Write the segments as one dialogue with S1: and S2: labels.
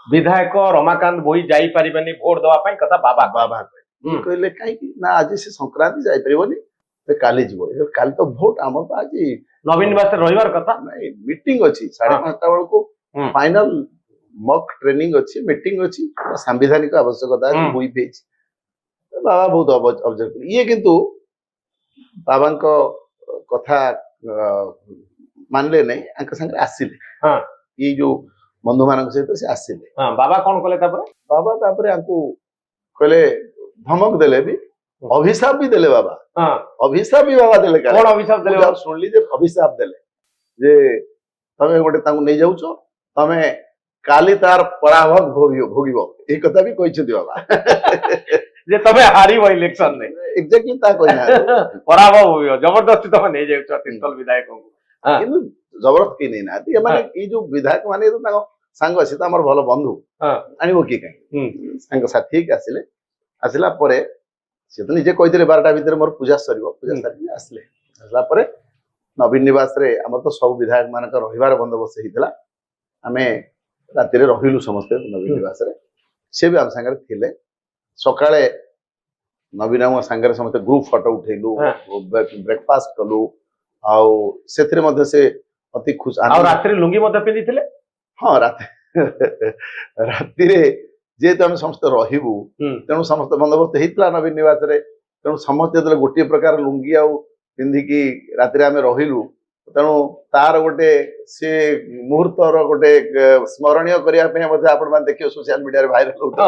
S1: विधायक रमाकांत भोई जाई परिबेनी वोट दवा पई कथा बाबा
S2: बाबा कहले कहीं ना आज से संक्रांति जाई परिबोनी तो काली जीवो काली तो भोट आम तो आज
S1: नवीन निवास रविवार कथा
S2: नहीं मीटिंग अच्छी 5:30 बेलू फाइनल मॉक ट्रेनिंग अच्छी मीटिंग अच्छी सांविधानिक आवश्यकता है हुई पेज बाबा बहुत ऑब्जर्व ये किंतु बाबा कथा मानले नहीं आंक संगे आसिले
S1: हां
S2: ये जो बंधु मान सहित से आसिले
S1: हां बाबा कौन कले तापर
S2: बाबा तापर आंकु कहले धमक देले भी अभिशाप भी देले बाबा
S1: हां
S2: अभिशाप भी बाबा देले
S1: कौन अभिशाप देले
S2: जब सुनली जे अभिशाप देले जे तमे गोटे तांकु नै जाउछो तमे काली तार पराभव भोगिबो ए कथा भी कहिछथि बाबा
S1: जे तमे हारिबो इलेक्शन ने
S2: एग्जैक्टली ता कहिना
S1: पराभव होयो जबरदस्ती तमे नै जाउछो तिस्तल विधायक को हां
S2: किंतु जबरदस्त की नहीं ना ये माने ये जो विधायक माने तो ताको सांग अछि त हमर भलो बंधु
S1: हां
S2: आनिबो की काई सांग साथी के आसिले आसिला परे से तो निजे कहितले 12टा भीतर मोर पूजा सरिबो पूजा सारी आसिले आसला परे नवीन निवास रे हमर तो सब विधायक मानक रहिबार बंदोबस्त हितला हमें राति रे रहिलु समस्त नवीन निवास रे से भी हम संगे थिले सकाळे नवीन हम संगे समस्त ग्रुप फोटो उठेलु ब्रेकफास्ट कलु आउ सेथिरे मध्ये से अति खुश
S1: आ रात्रि लुंगी मध्ये पिंदी थिले
S2: हां राति रे जे तो हम समस्त रहिबु तेनु समस्त बंदोबस्त हेतला नवीन निवास रे तेनु समस्त जतले गोटे प्रकार लुंगी आउ पिंदी की राति रे हमें रहिलु तेनु तार गोटे से मुहूर्तर गोटे स्मरणीय करिया पे मध्ये आपण मान देखियो सोशल मीडिया रे वायरल होता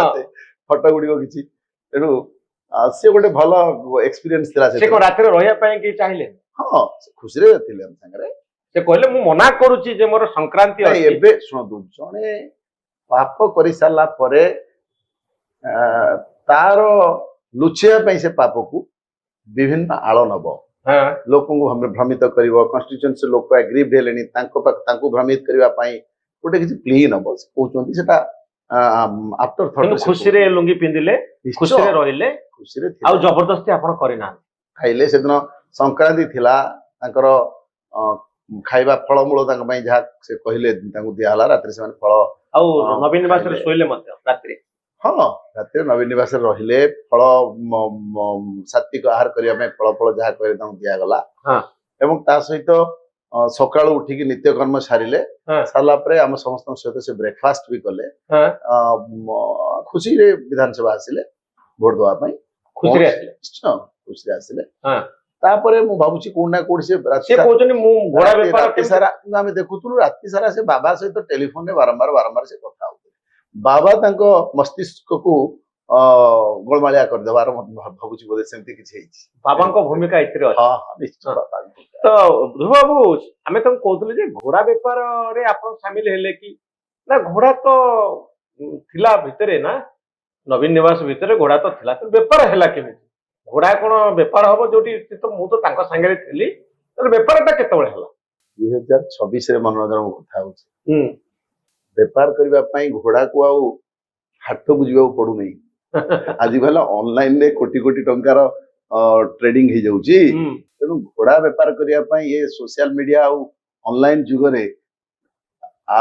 S2: फोटो गुडी किछि तेनु से गोटे भलो एक्सपीरियंस थिला
S1: से को राति रे रहिया पय की चाहिले
S2: हाँ खुशी रे थिले हम संगे
S1: से कहले मु मना करूची जे मोर संक्रांति अछि
S2: एबे सुनदु जने पाप करि साला परे तार लुचिया पई से पाप को विभिन्न आलो नबो
S1: हां
S2: लोकन को हम भ्रमित करिवो कॉन्स्टिट्यूएंसी लोक एग्री भेलेनी तांको भ्रमित करिवा पई गोटे किछि प्ले नबो कहउचंती सेटा आफ्टर थॉट
S1: खुशी रे लुंगी पिंदिले खुशी रे रहिले
S2: खुशी रे
S1: आ जबरदस्ती आपण करिना
S2: खाइले सेदिन संक्रांति थिला तांकर खाइबा फलमूल तांक पई जहा से कहले तांको दिया हला रात्रि से फल
S1: आ नवीन निवास रे सोइले मध्य रात्रि
S2: हाँ रात्रि नवीन निवास रे रहिले फल सात्विक आहार करिया में फल जहा कहले तांको दिया गला
S1: हां
S2: एवं ता सहित सकाळ उठी की नित्य कर्म सारिले साला परे हम समस्त सहित से ब्रेकफास्ट भी कले खुशी रे विधानसभा आसिले वोट दवा पई
S1: खुशी रे आसिले
S2: खुशी रे आसिले
S1: हां
S2: तापरे मु भाबुची कोन ना कोड से
S1: से कहउचनी मु घोड़ा व्यापार
S2: के सारा हम देखुतलु राति सारा से बाबा सहित टेलीफोन रे बारंबार से कथा होते बाबा तांको मस्तिष्क को गोलमालिया कर देबार भाबुची बोले सेमती किछ हेछि
S1: बाबा को भूमिका इतरे अछि
S2: हां निश्चय बाबा
S1: तो ध्रुव बाबू हमें तुम कहतले जे घोड़ा व्यापार रे आपण शामिल हेले कि ना घोड़ा तो थिला भितरे ना नवीन निवास भितरे घोड़ा तो थिला तो व्यापार हैला केमिति घोड़ा कोन व्यापार हबो जोटी तो मु तो तांको संगे थिली तो व्यापारटा केतबळे हला
S2: 2026 रे मनोरंजन कथा होछि व्यापार करबा पई घोड़ा को आउ हाट को जिबा पडु नै आज भला ऑनलाइन रे कोटी कोटी टंकार ट्रेडिंग ही जाउची तेनु घोड़ा व्यापार करिया पई ये सोशल मीडिया आउ ऑनलाइन जुग रे आ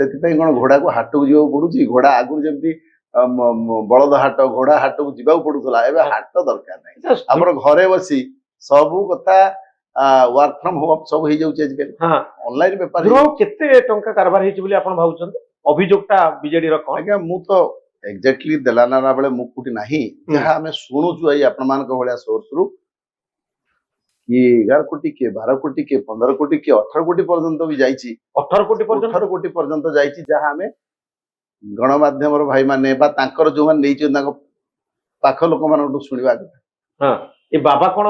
S2: सेति पई कोन घोड़ा को हाट को जिबा पडुची घोड़ा आगु जेमती बलद हाट घोड़ा हाट को जीवा पड़ूला एवं हाट दरकार नहीं हमर घरे बसी सब कथा वर्क फ्रॉम होम सब हो जाउचे
S1: हां
S2: ऑनलाइन व्यापार
S1: केते टंका कारबार हेछि बोली आपण भाउचंत अभियोगटा बीजेडी रो कोन
S2: आज्ञा मु तो एग्जैक्टली देलाना बेले मु कुटी नाही जहा हमें सुनुचु आई आपण मान को भलिया सोर्स रु कि 11 कोटी के 12 कोटी के 15 कोटी के 18 कोटी पर्यंत भी जाईची
S1: 18 कोटी
S2: पर्यंत जाईची जहा हमें गणमाध्यम भाई माने बा तांकर जो मान नै छ पाख लोक मान शुणवा
S1: हां ए बाबा कोन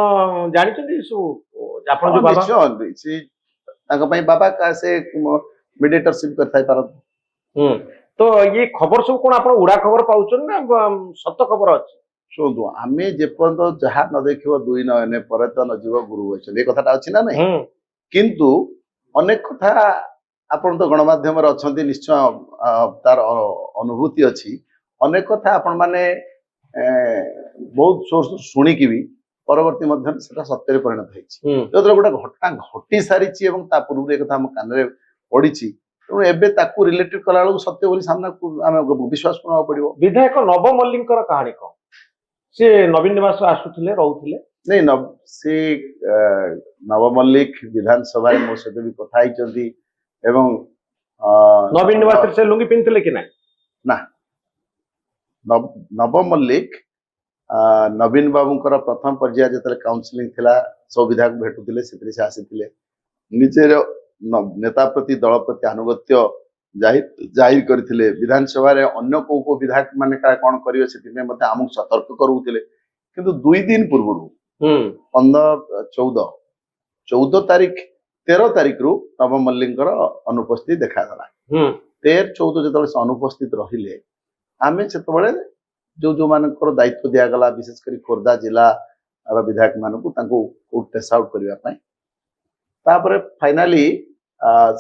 S1: जानि छथि सु आपण जो बाबा
S2: सी तांका पई बाबा का से मीडिएटरशिप करथाय पारत
S1: तो ये खबर सब कोन आपण उडा खबर पाउछन ना सत्य खबर अछि
S2: सुनदु आमे जे पर्यंत जहा न देखिबो दुई नयने परे त न जीव गुरु होछ ए कथाटा अछि ना नै किंतु अनेक कथा आपण तो गणमाध्यम रे अछंती निश्चय तार अनुभूति अछि अनेक कथा आपण माने बहुत सोर्स सुनी की भी परवर्ती मध्य सेटा सत्य परिणत होइछि जदर गोटा घटना घटी सारिछि एवं ता पूर्व रे कथा हम कान रे पडिछि ତେଣୁ ଏବେ ତାକୁ ରିଲେଟିଭ କଲା ବେଳକୁ ସତ୍ୟ ବୋଲି ସାମ୍ନାକୁ ଆମେ ବିଶ୍ୱାସ କରିବାକୁ ପଡିବ।
S1: ବିଧାୟକ ନବ ମଲ୍ଲିକଙ୍କର କାହାଣୀ କଣ? ସେ ନବୀନ ନିବାସ ଆସୁଥିଲେ ରହୁଥିଲେ।
S2: ନାଇଁ ସେ ନବ ମଲ୍ଲିକ ବିଧାନସଭାରେ ମୋ ସହିତ ବି କଥା ହେଇଛନ୍ତି ଏବଂ
S1: ନବୀନ ନିବାସରେ ସେ ଲୁଙ୍ଗି ପିନ୍ଧିଥିଲେ କି ନାହିଁ?
S2: ନା, ନବ ମଲ୍ଲିକ ନବୀନ ବାବୁଙ୍କର ପ୍ରଥମ ପର୍ଯ୍ୟାୟ ଯେତେବେଳେ କାଉନସିଲିଂ ଥିଲା ସବୁ ବିଧାୟକ ଭେଟୁଥିଲେ, ସେଥିରେ ସେ ଆସିଥିଲେ। ନିଜର ନେତା ପ୍ରତି ଦଳ ପ୍ରତି ଆନୁଗତ୍ୟ ଜାହିର କରିଥିଲେ। ବିଧାନସଭାରେ ଅନ୍ୟ କୋଉ କୋଉ ବିଧାୟକ ମାନେ କଣ କରିବେ ସେଥିପାଇଁ ମଧ୍ୟ ଆମକୁ ସତର୍କ କରୁଥିଲେ। କିନ୍ତୁ 2 ଦିନ ପୂର୍ବରୁ 14 ତାରିଖ 13 ତାରିଖରୁ ନବ ମଲ୍ଲିକଙ୍କର ଅନୁପସ୍ଥିତି ଦେଖାଗଲା। 13-14 ଯେତେବେଳେ ସେ ଅନୁପସ୍ଥିତ ରହିଲେ, ଆମେ ସେତେବେଳେ ଯୋଉମାନଙ୍କର ଦାୟିତ୍ୱ ଦିଆଗଲା ବିଶେଷ କରି ଖୋର୍ଦ୍ଧା ଜିଲ୍ଲାର ବିଧାୟକ ମାନଙ୍କୁ ତାଙ୍କୁ ଟେଷ୍ଟ ଆଉଟ୍ କରିବା ପାଇଁ, ତାପରେ ଫାଇନାଲି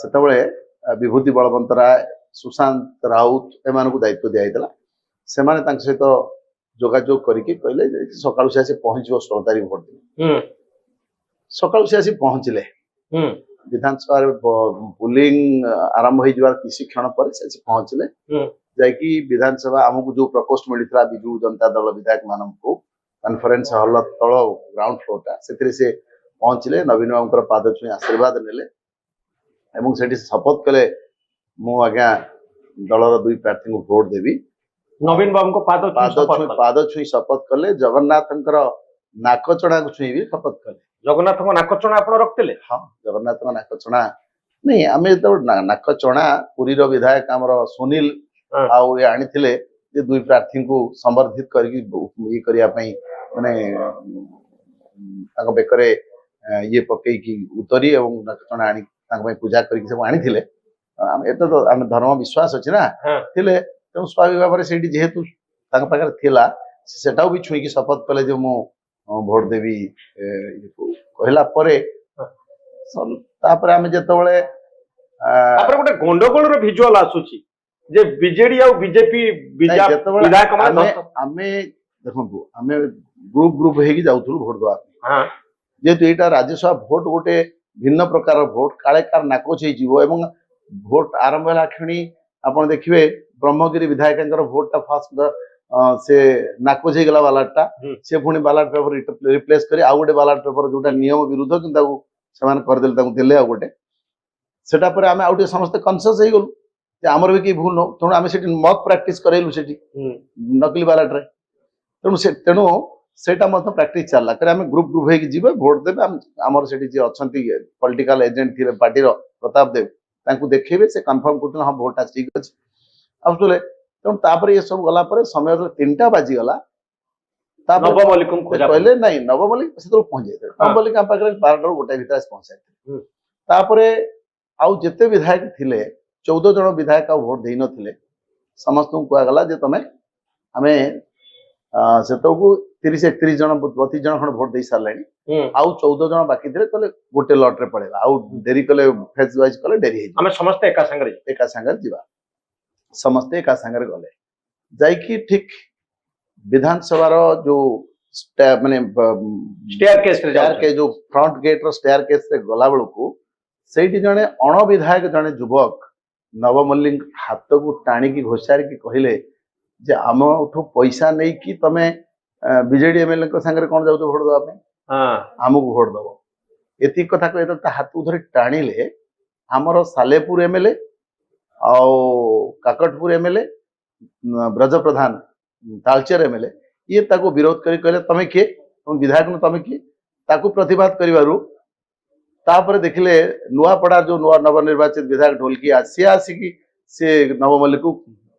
S2: ସେତେବେଳେ ବିଭୂତି ବଳବନ୍ତରାୟ, ସୁଶାନ୍ତ ରାଉତ ଏମାନଙ୍କୁ ଦାୟିତ୍ୱ ଦିଆଯାଇଥିଲା। ସେମାନେ ତାଙ୍କ ସହିତ ଯୋଗାଯୋଗ କରିକି କହିଲେ ଯେ ସକାଳୁ ସେ ଆସି ପହଞ୍ଚିବ 16 ତାରିଖ ଭୋଟ ଦିନ। ସକାଳୁ ସେ ଆସି ପହଞ୍ଚିଲେ। ବିଧାନସଭାରେ ପୋଲିଂ ଆରମ୍ଭ ହେଇଯିବାର କିଛି କ୍ଷଣ ପରେ ସେ ଆସି ପହଞ୍ଚିଲେ। ଯାଇକି ବିଧାନସଭା ଆମକୁ ଯୋଉ ପ୍ରକୋଷ୍ଠ ମିଳିଥିଲା ବିଜୁ ଜନତା ଦଳ ବିଧାୟକ ମାନଙ୍କୁ କନଫରେନ୍ସ ହଲ ତଳ ଗ୍ରାଉଣ୍ଡ ଫ୍ଲୋରଟା, ସେଥିରେ ସେ ପହଞ୍ଚିଲେ, ନବୀନ ବାବୁଙ୍କର ପାଦ ଛୁଇଁ ଆଶୀର୍ବାଦ ନେଲେ ଏବଂ ସେଠି ଶପଥ କଲେ ମୁଁ ଆଜ୍ଞା ଦଳର 2 ପ୍ରାର୍ଥୀଙ୍କୁ ଭୋଟ ଦେବି।
S1: ନବୀନ ବାବୁଙ୍କ
S2: ପାଦ ଛୁଇଁ ଶପଥ କଲେ। ଜଗନ୍ନାଥଙ୍କର ନାକ ଚଣାକୁ ଛୁଇଁ ବି ଶପଥ କଲେ।
S1: ଜଗନ୍ନାଥଙ୍କ ନାକ ଚଣା ଆପଣ ରଖିଥିଲେ?
S2: ହଁ, ଜଗନ୍ନାଥଙ୍କ ନାକ ଚଣା ନାଇଁ, ଆମେ ଯେତେବେଳେ ନାକ ଚଣା ପୁରୀର ବିଧାୟକ ଆମର ସୁନୀଲ ଆଉ ଏ ଆଣିଥିଲେ ଯେ 2 ପ୍ରାର୍ଥୀଙ୍କୁ ସମ୍ବର୍ଦ୍ଧିତ କରିକି ଇଏ କରିବା ପାଇଁ, ମାନେ ତାଙ୍କ ବେକରେ ଇଏ ପକେଇକି ଉତ୍ତରୀ ଏବଂ ନାକ ଚଣା ଆଣି ତାଙ୍କ ପାଇଁ ପୂଜା କରିକି ସବୁ ଆଣିଥିଲେ। ଏତେ ତ ଆମେ ଧର୍ମ ବିଶ୍ୱାସ ଅଛି ନା ଥିଲେ, ତେଣୁ ସ୍ୱାଭାବିକ ଭାବରେ ସେଇଠି ଯେହେତୁ ତାଙ୍କ ପାଖରେ ଥିଲା, ସେଟାକୁ ବି ଛୁଇଁକି ଶପଥ କଲେ ଯେ ମୁଁ ଭୋଟ ଦେବି କହିଲା ପରେ, ତାପରେ ଆମେ ଯେତେବେଳେ
S1: ତାପରେ ଗୋଟେ ଗଣ୍ଡଗୋଳର ଭିଜୁଆଲ ଆସୁଛି ଯେ ବିଜେଡି ଆଉ ବିଜେପି ବିଧାୟକ
S2: ଆମେ ଦେଖନ୍ତୁ, ଆମେ ଗ୍ରୁପ ହେଇକି ଯାଉଥିଲୁ ଭୋଟ ଦେବା ପାଇଁ। ଯେହେତୁ ଏଇଟା ରାଜ୍ୟସଭା ଭୋଟ ଗୋଟେ ଭିନ୍ନ ପ୍ରକାର ଭୋଟ, କାଳେ କାର ନାକଚ ହେଇଯିବ ଏବଂ ଭୋଟ ଆରମ୍ଭ ହେଲା କ୍ଷଣି ଆପଣ ଦେଖିବେ ବ୍ରହ୍ମଗିରି ବିଧାୟକଙ୍କର ଭୋଟଟା ଫାଷ୍ଟ ସେ ନାକଚ ହେଇଗଲା ବାଲାଟଟା, ସେ ପୁଣି ବାଲାଟ ପେପର ରିପ୍ଲେସ କରି ଆଉ ଗୋଟେ ବାଲାଟ ପେପର ଯୋଉଟା ନିୟମ ବିରୁଦ୍ଧ କିନ୍ତୁ ତାକୁ ସେମାନେ କରିଦେଲେ, ତାଙ୍କୁ ଦେଲେ ଆଉ ଗୋଟେ। ସେଟା ପରେ ଆମେ ଆଉ ଟିକେ ସମସ୍ତେ କନସିୟସ ହେଇଗଲୁ ଯେ ଆମର ବି କେହି ଭୁଲ ନଉ, ତେଣୁ ଆମେ ସେଠି ମକ୍ ପ୍ରାକ୍ଟିସ କରେଇଲୁ ସେଠି ନକଲି ବାଲାଟରେ। ତେଣୁ ସେଇଟା ମଧ୍ୟ ପ୍ରାକ୍ଟିସ ଚାଲିଲା କାରଣ ଆମେ ଗ୍ରୁପ ହେଇକି ଯିବେ ଭୋଟ ଦେବେ। ଆମର ସେଠି ଯିଏ ଅଛନ୍ତି ପଲିଟିକାଲ ଏଜେଣ୍ଟ ଥିବେ ପାର୍ଟିର ପ୍ରତାପ ଦେବ, ତାଙ୍କୁ ଦେଖେଇବେ, ସେ କନଫର୍ମ କରୁଥିଲେ ହଁ ଭୋଟଟା ଠିକ ଅଛି ଆସୁଥିଲେ। ତେଣୁ ତାପରେ ଏ ସବୁ ଗଲା ପରେ ସମୟ 3ଟା ବାଜିଗଲା, ତାପରେ କହିଲେ ନାଇଁ ନବ ମଲ୍ଲିକ ସେତେବେଳେ ପହଞ୍ଚି ଯାଇଥିଲେ। ନବ ମଲ୍ଲିକ ଆମ ପାଖରେ 12ଟାରୁ 1ଟା ଭିତରେ ଆସି ପହଞ୍ଚି ଯାଇଥିଲେ। ତାପରେ ଆଉ ଯେତେ ବିଧାୟକ ଥିଲେ 14 ଜଣ ବିଧାୟକ ଆଉ ଭୋଟ ଦେଇନଥିଲେ, ସମସ୍ତଙ୍କୁ କୁହାଗଲା ଯେ ତମେ ଆମେ ସେତେବେଳକୁ 30-31 ଜଣ 32 ଜଣ ଖଣ୍ଡେ ଭୋଟ ଦେଇ ସାରିଲେଣି, ଆଉ 14 ଜଣ ବାକି ଥିଲେ, କହିଲେ ଗୋଟେ ଲଟରେ ପଳେଇବା, ଆଉ ଡେରି କଲେ ଫେଜ ୱାଇଜ କଲେ ଡେରି ହେଇଯିବ,
S1: ଆମେ ସମସ୍ତେ ଏକା ସାଙ୍ଗରେ ଯିବା। ସମସ୍ତେ ଏକା ସାଙ୍ଗରେ ଗଲେ, ଯାଇକି ଠିକ ବିଧାନସଭାର ଯୋଉ ମାନେ ଯୋଉ ଫ୍ରଣ୍ଟ ଗେଟ ର ଷ୍ଟେୟାର କେସରେ ଗଲା ବେଳକୁ ସେଇଠି ଜଣେ ଅଣବିଧାୟକ ଜଣେ ଯୁବକ ନବ ମଲ୍ଲିକ ହାତକୁ ଟାଣିକି ଘୋଷାରିକି କହିଲେ ଯେ ଆମଠୁ ପଇସା ନେଇକି ତମେ ବିଜେଡି ଏମଏଲଏଙ୍କ ସାଙ୍ଗରେ କଣ ଯାଉଛ ଭୋଟ ଦେବା ପାଇଁ, ଆମକୁ ଭୋଟ ଦବ। ଏତିକି କଥା କହି ତା ହାତକୁ ଧରି ଟାଣିଲେ ଆମର ସାଲେପୁର ଏମଏଲଏ ଆଉ କାକଟପୁର ଏମଏଲଏ ବ୍ରଜପ୍ରଧାନ ତାଳଚେର ଏମଏଲଏ ଇଏ ତାକୁ ବିରୋଧ କରି କହିଲେ ତମେ କିଏ, ତମ ବିଧାୟକ ତମେ କିଏ। ତାକୁ ପ୍ରତିବାଦ କରିବାରୁ ତାପରେ ଦେଖିଲେ ନୂଆପଡା ଯୋଉ ନବନିର୍ବାଚିତ ବିଧାୟକ ଢୋଲକି ସିଏ ଆସିକି ସେ ନବ ମଲ୍ଲିକକୁ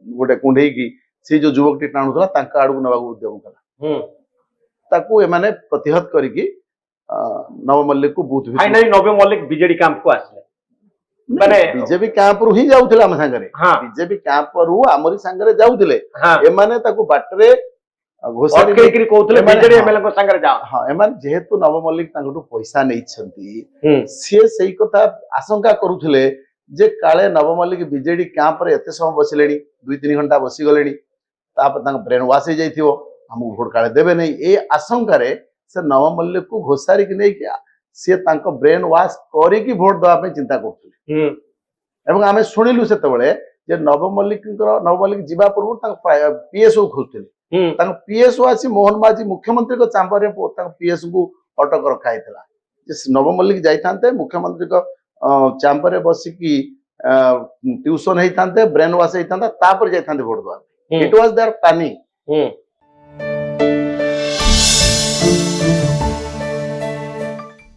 S1: ଗୋଟେ କୁଣ୍ଢେଇକି ସେ ଯୋଉ ଯୁବକଟି ଟାଣୁଥିଲା ତାଙ୍କ ଆଡକୁ ନେବାକୁ ଉଦ୍ୟମ କଲା। ତାକୁ ଏମାନେ ପ୍ରତିହତ କରିକି ନବ ମଲ୍ଲିକକୁ ବୁଥ ନବ ମଲ୍ଲିକ ବିଜେଡି କ୍ୟାମ୍ପକୁ ଆସିଲେ,
S2: ମାନେ ବିଜେପି କ୍ୟାମ୍ପରୁ ହିଁ ଯାଉଥିଲେ ଆମ ସାଙ୍ଗରେ, ବିଜେପି କ୍ୟାମ୍ପରୁ ଆମରି ସାଙ୍ଗରେ ଯାଉଥିଲେ। ଏମାନେ ତାକୁ ବାଟରେ ଏମାନେ ଯେହେତୁ ନବ ମଲ୍ଲିକ ତାଙ୍କଠୁ ପଇସା ନେଇଛନ୍ତି, ସିଏ ସେଇ କଥା ଆଶଙ୍କା କରୁଥିଲେ ଯେ କାଳେ ନବ ମଲ୍ଲିକ ବିଜେଡି କ୍ୟାମ୍ପରେ ଏତେ ସମୟ ବସିଲେଣି, 2-3 ଘଣ୍ଟା ବସିଗଲେଣି, ତାପରେ ତାଙ୍କ ବ୍ରେନ ୱାଶ ହେଇଯାଇଥିବ, ଆମକୁ ଭୋଟ କାଳେ ଦେବେ ନାହିଁ, ଏଇ ଆଶଙ୍କାରେ ସେ ନବ ମଲ୍ଲିକକୁ ଘୋଷାରିକି ନେଇକି ସିଏ ତାଙ୍କ ବ୍ରେନ ୱାଶ କରିକି ଭୋଟ ଦେବା ପାଇଁ ଚିନ୍ତା କରୁଥିଲେ। ଏବଂ ଆମେ ଶୁଣିଲୁ ସେତେବେଳେ ଯେ ନବମଲ୍ଲିକ ଯିବା ପୂର୍ବରୁ ତାଙ୍କ ପିଏସ୍ଓ ଖୋଜୁଥିଲେ ତାଙ୍କ ପିଏସ୍ଓ ଆସି ମୋହନ ମାଝୀ ମୁଖ୍ୟମନ୍ତ୍ରୀଙ୍କ ଚାମ୍ବରରେ ତାଙ୍କ ପିଏସ୍ କୁ ଅଟକ ରଖା ହେଇଥିଲା ଯେ ନବମଲ୍ଲିକ ଯାଇଥାନ୍ତେ ମୁଖ୍ୟମନ୍ତ୍ରୀଙ୍କ ଚାମ୍ବରରେ ବସିକି ଟ୍ୟୁସନ ହେଇଥାନ୍ତେ ବ୍ରେନ୍ ୱାଶ ହେଇଥାନ୍ତା ତାପରେ ଯାଇଥାନ୍ତେ ଭୋଟ ଦେବା ଇଟ୍ ୱାଜ ଦେୟାର ପ୍ଲାନିଂ